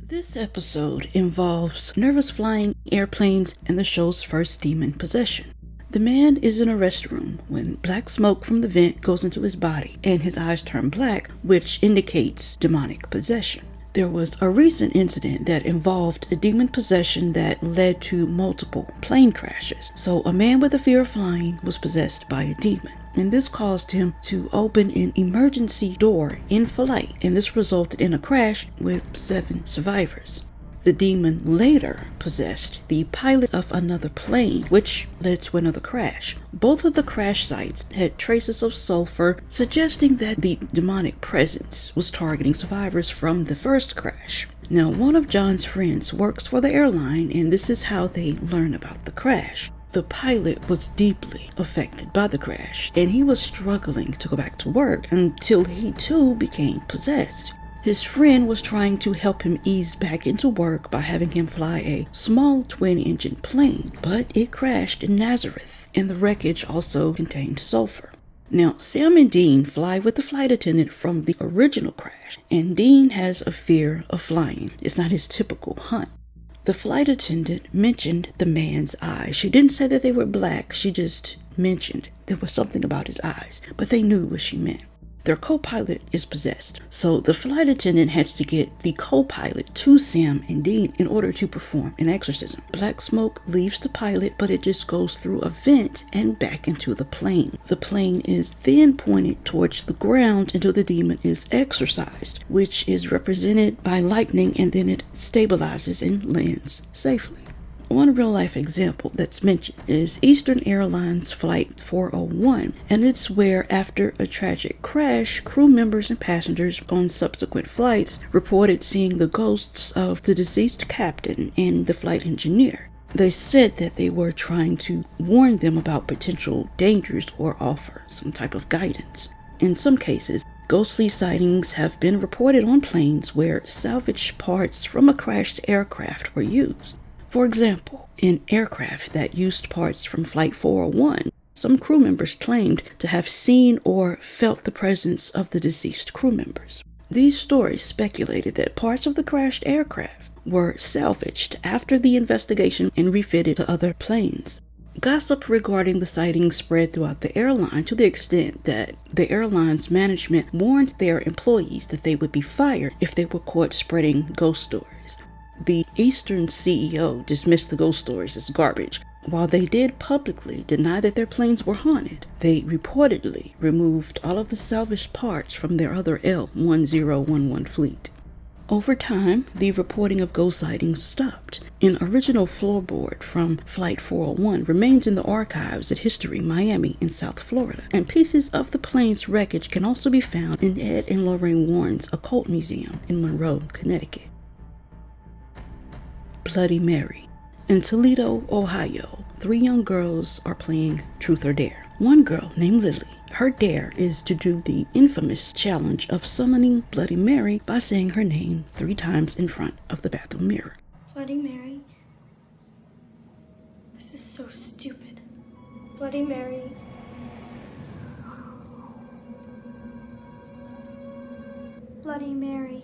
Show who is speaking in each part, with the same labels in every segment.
Speaker 1: This episode involves nervous flying airplanes and the show's first demon possession. The man is in a restroom when black smoke from the vent goes into his body and his eyes turn black, which indicates demonic possession. There was a recent incident that involved a demon possession that led to multiple plane crashes. So a man with a fear of flying was possessed by a demon, and this caused him to open an emergency door in flight, and this resulted in a crash with 7 survivors. The demon later possessed the pilot of another plane, which led to another crash. Both of the crash sites had traces of sulfur, suggesting that the demonic presence was targeting survivors from the first crash. Now, one of John's friends works for the airline, and this is how they learn about the crash. The pilot was deeply affected by the crash, and he was struggling to go back to work until he too became possessed. His friend was trying to help him ease back into work by having him fly a small twin-engine plane, but it crashed in Nazareth, and the wreckage also contained sulfur. Now, Sam and Dean fly with the flight attendant from the original crash, and Dean has a fear of flying. It's not his typical hunt. The flight attendant mentioned the man's eyes. She didn't say that they were black, she just mentioned there was something about his eyes, but they knew what she meant. Their co-pilot is possessed, so the flight attendant has to get the co-pilot to Sam and Dean in order to perform an exorcism. Black smoke leaves the pilot, but it just goes through a vent and back into the plane. The plane is then pointed towards the ground until the demon is exorcised, which is represented by lightning, and then it stabilizes and lands safely. One real-life example that's mentioned is Eastern Airlines Flight 401, and it's where, after a tragic crash, crew members and passengers on subsequent flights reported seeing the ghosts of the deceased captain and the flight engineer. They said that they were trying to warn them about potential dangers or offer some type of guidance. In some cases, ghostly sightings have been reported on planes where salvaged parts from a crashed aircraft were used. For example, in aircraft that used parts from Flight 401, some crew members claimed to have seen or felt the presence of the deceased crew members. These stories speculated that parts of the crashed aircraft were salvaged after the investigation and refitted to other planes. Gossip regarding the sightings spread throughout the airline to the extent that the airline's management warned their employees that they would be fired if they were caught spreading ghost stories. The Eastern CEO dismissed the ghost stories as garbage. While they did publicly deny that their planes were haunted, they reportedly removed all of the salvaged parts from their other L-1011 fleet. Over time, the reporting of ghost sightings stopped. An original floorboard from Flight 401 remains in the archives at History Miami in South Florida, and pieces of the plane's wreckage can also be found in Ed and Lorraine Warren's Occult Museum in Monroe, Connecticut. Bloody Mary. In Toledo, Ohio, 3 young girls are playing Truth or Dare. One girl named Lily, her dare is to do the infamous challenge of summoning Bloody Mary by saying her name 3 times in front of the bathroom mirror.
Speaker 2: Bloody Mary. This is so stupid. Bloody Mary. Bloody Mary.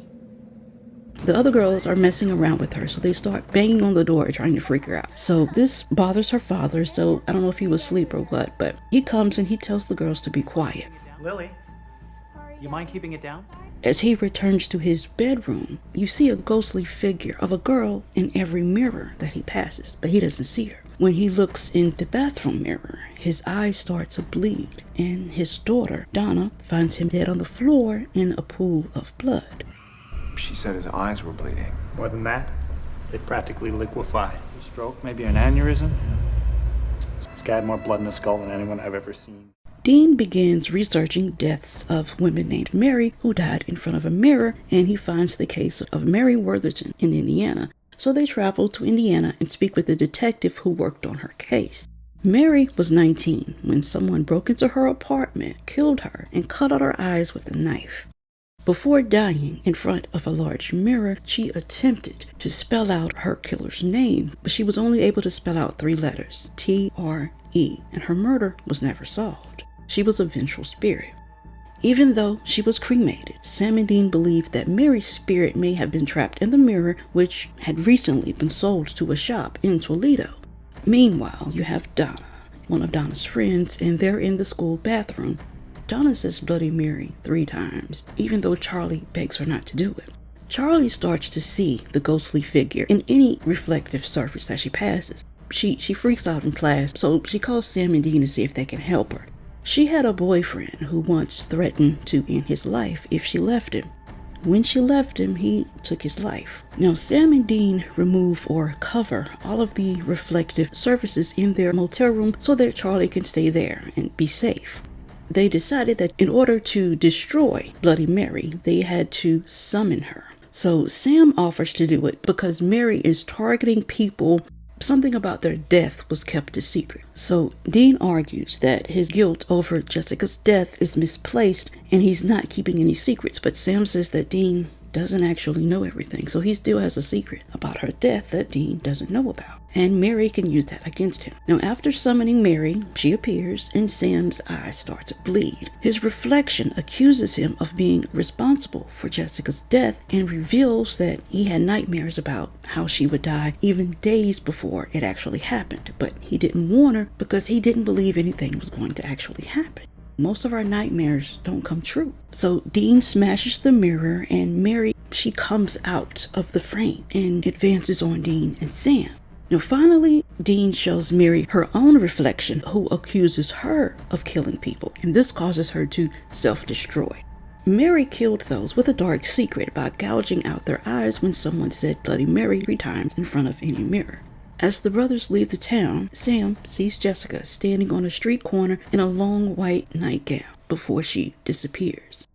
Speaker 1: The other girls are messing around with her, so they start banging on the door trying to freak her out. So this bothers her father, so I don't know if he was asleep or what, but he comes and he tells the girls to be quiet.
Speaker 3: Lily, you mind keeping it down?
Speaker 1: As he returns to his bedroom, you see a ghostly figure of a girl in every mirror that he passes, but he doesn't see her. When he looks in the bathroom mirror, his eye starts to bleed, and his daughter, Donna, finds him dead on the floor in a pool of blood.
Speaker 4: She said his eyes were bleeding.
Speaker 3: More than that, they practically liquefy. A stroke, maybe an aneurysm. This guy had more blood in his skull than anyone I've ever seen.
Speaker 1: Dean begins researching deaths of women named Mary who died in front of a mirror, and he finds the case of Mary Worthington in Indiana. So they travel to Indiana and speak with the detective who worked on her case. Mary was 19 when someone broke into her apartment, killed her, and cut out her eyes with a knife. Before dying in front of a large mirror, she attempted to spell out her killer's name, but she was only able to spell out 3 letters, T-R-E, and her murder was never solved. She was a vengeful spirit. Even though she was cremated, Sam and Dean believed that Mary's spirit may have been trapped in the mirror, which had recently been sold to a shop in Toledo. Meanwhile, you have Donna, one of Donna's friends, and they're in the school bathroom. Donna says Bloody Mary 3 times, even though Charlie begs her not to do it. Charlie starts to see the ghostly figure in any reflective surface that she passes. She freaks out in class, so she calls Sam and Dean to see if they can help her. She had a boyfriend who once threatened to end his life if she left him. When she left him, he took his life. Now, Sam and Dean remove or cover all of the reflective surfaces in their motel room so that Charlie can stay there and be safe. They decided that in order to destroy Bloody Mary, they had to summon her. So Sam offers to do it because Mary is targeting people. Something about their death was kept a secret. So Dean argues that his guilt over Jessica's death is misplaced and he's not keeping any secrets. But Sam says that Dean doesn't actually know everything. So he still has a secret about her death that Dean doesn't know about. And Mary can use that against him. Now, after summoning Mary, she appears and Sam's eyes start to bleed. His reflection accuses him of being responsible for Jessica's death and reveals that he had nightmares about how she would die even days before it actually happened. But he didn't warn her because he didn't believe anything was going to actually happen. Most of our nightmares don't come true. So Dean smashes the mirror and Mary, she comes out of the frame and advances on Dean and Sam. Now finally, Dean shows Mary her own reflection who accuses her of killing people, and this causes her to self-destroy. Mary killed those with a dark secret by gouging out their eyes when someone said Bloody Mary 3 times in front of any mirror. As the brothers leave the town, Sam sees Jessica standing on a street corner in a long white nightgown before she disappears.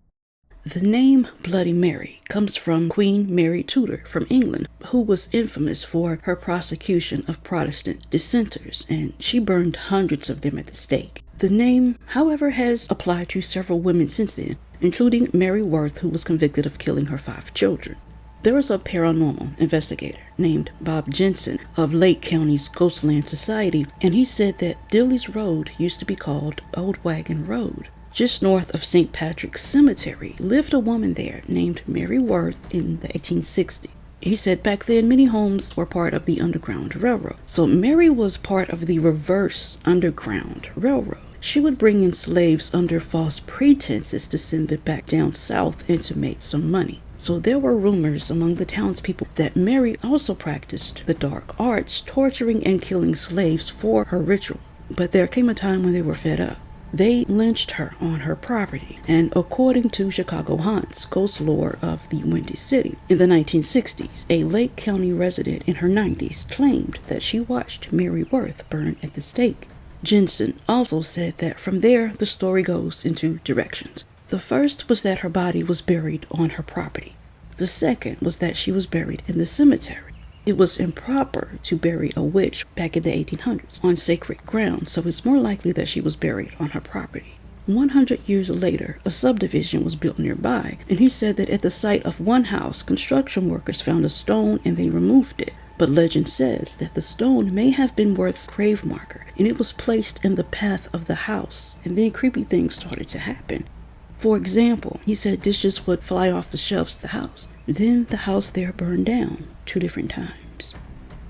Speaker 1: The name Bloody Mary comes from Queen Mary Tudor from England, who was infamous for her prosecution of Protestant dissenters, and she burned hundreds of them at the stake. The name, however, has applied to several women since then, including Mary Worth, who was convicted of killing her 5 children. There was a paranormal investigator named Bob Jensen of Lake County's Ghostland Society, and he said that Dilly's Road used to be called Old Wagon Road. Just north of St. Patrick's Cemetery lived a woman there named Mary Worth in the 1860s. He said back then many homes were part of the Underground Railroad. So Mary was part of the reverse Underground Railroad. She would bring in slaves under false pretenses to send them back down south and to make some money. So there were rumors among the townspeople that Mary also practiced the dark arts, torturing and killing slaves for her ritual. But there came a time when they were fed up. They lynched her on her property, and according to Chicago Haunts, ghost lore of the Windy City, in the 1960s, a Lake County resident in her 90s claimed that she watched Mary Worth burn at the stake. Jensen also said that from there, the story goes in 2 directions. The first was that her body was buried on her property. The second was that she was buried in the cemetery. It was improper to bury a witch back in the 1800s on sacred ground, so it's more likely that she was buried on her property. 100 years later, a subdivision was built nearby, and he said that at the site of one house, construction workers found a stone and they removed it. But legend says that the stone may have been Worth's grave marker, and it was placed in the path of the house, and then creepy things started to happen. For example, he said dishes would fly off the shelves of the house. Then the house there burned down 2 different times.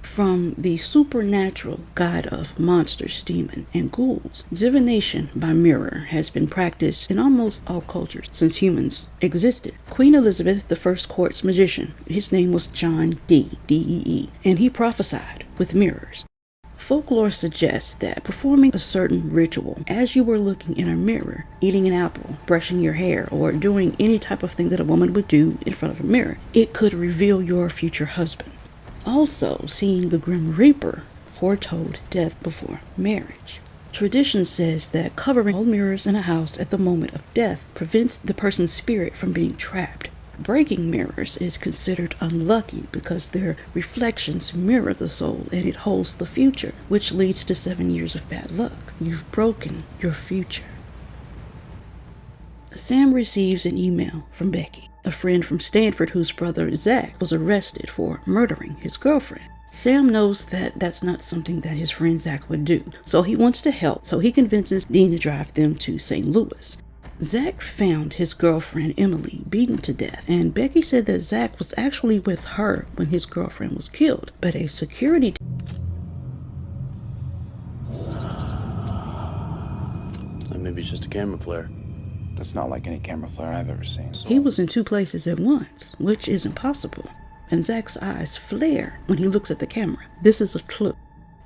Speaker 1: From the supernatural guide of monsters, demon, and ghouls, divination by mirror has been practiced in almost all cultures since humans existed. Queen Elizabeth, the first court's magician, his name was John D.E.E., and he prophesied with mirrors. Folklore suggests that performing a certain ritual as you were looking in a mirror, eating an apple, brushing your hair, or doing any type of thing that a woman would do in front of a mirror, it could reveal your future husband. Also, seeing the Grim Reaper foretold death before marriage. Tradition says that covering all mirrors in a house at the moment of death prevents the person's spirit from being trapped. Breaking mirrors is considered unlucky because their reflections mirror the soul and it holds the future, which leads to 7 years of bad luck. You've broken your future. Sam receives an email from Becky, a friend from Stanford whose brother Zach was arrested for murdering his girlfriend. Sam knows that that's not something that his friend Zach would do, so he wants to help, so he convinces Dean to drive them to St. Louis. Zach found his girlfriend Emily beaten to death, and Becky said that Zach was actually with her when his girlfriend was killed, but a security
Speaker 5: Maybe it's just a camera flare.
Speaker 4: That's not like any camera flare I've ever seen.
Speaker 1: He was in 2 places at once, which isn't possible, and Zach's eyes flare when he looks at the camera. This is a clue.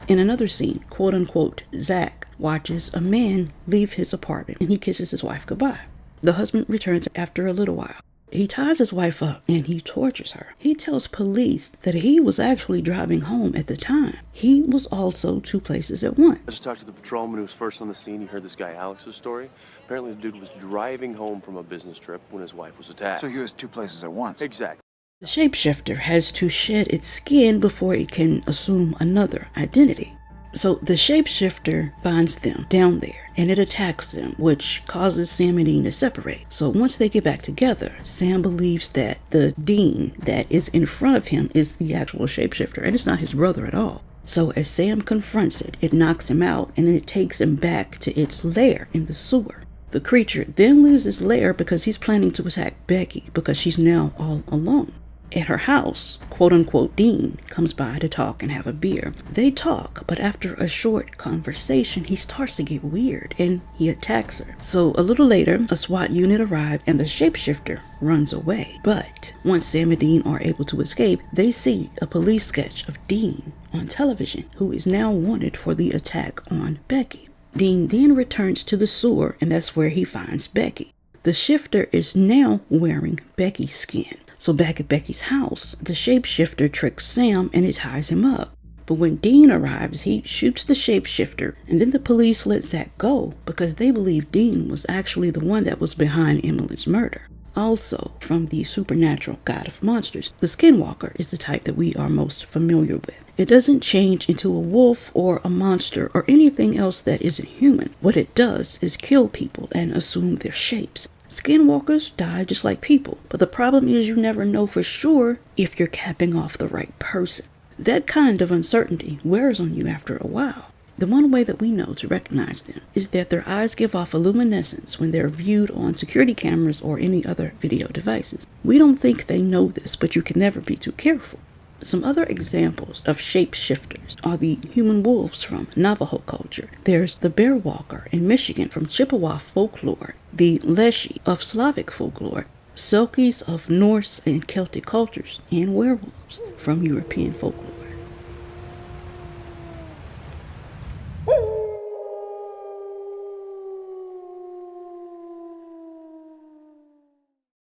Speaker 1: In another scene, quote-unquote, Zach watches a man leave his apartment and he kisses his wife goodbye. The husband returns after a little while. He ties his wife up and he tortures her. He tells police that he was actually driving home at the time. He was also 2 places at once.
Speaker 5: I just talked to the patrolman who was first on the scene. He heard this guy Alex's story. Apparently the dude was driving home from a business trip when his wife was attacked.
Speaker 4: So he was 2 places at once.
Speaker 5: Exactly.
Speaker 1: The shapeshifter has to shed its skin before it can assume another identity. So the shapeshifter finds them down there and it attacks them, which causes Sam and Dean to separate. So once they get back together, Sam believes that the Dean that is in front of him is the actual shapeshifter and it's not his brother at all. So as Sam confronts it, it knocks him out and then it takes him back to its lair in the sewer. The creature then leaves his lair because he's planning to attack Becky because she's now all alone. At her house, quote-unquote, Dean comes by to talk and have a beer. They talk, but after a short conversation, he starts to get weird and he attacks her. So a little later, a SWAT unit arrived and the shapeshifter runs away. But once Sam and Dean are able to escape, they see a police sketch of Dean on television, who is now wanted for the attack on Becky. Dean then returns to the sewer and that's where he finds Becky. The shifter is now wearing Becky's skin. So back at Becky's house, the shapeshifter tricks Sam and it ties him up. But when Dean arrives, he shoots the shapeshifter, and then the police let Zach go because they believe Dean was actually the one that was behind Emily's murder. Also, from the supernatural god of monsters, the skinwalker is the type that we are most familiar with. It doesn't change into a wolf or a monster or anything else that isn't human. What it does is kill people and assume their shapes. Skinwalkers die just like people, but the problem is you never know for sure if you're capping off the right person. That kind of uncertainty wears on you after a while. The one way that we know to recognize them is that their eyes give off a luminescence when they're viewed on security cameras or any other video devices. We don't think they know this, but you can never be too careful. Some other examples of shapeshifters are the human wolves from Navajo culture. There's the bear walker in Michigan from Chippewa folklore, the Leshy of Slavic folklore, Selkies of Norse and Celtic cultures, and werewolves from European folklore.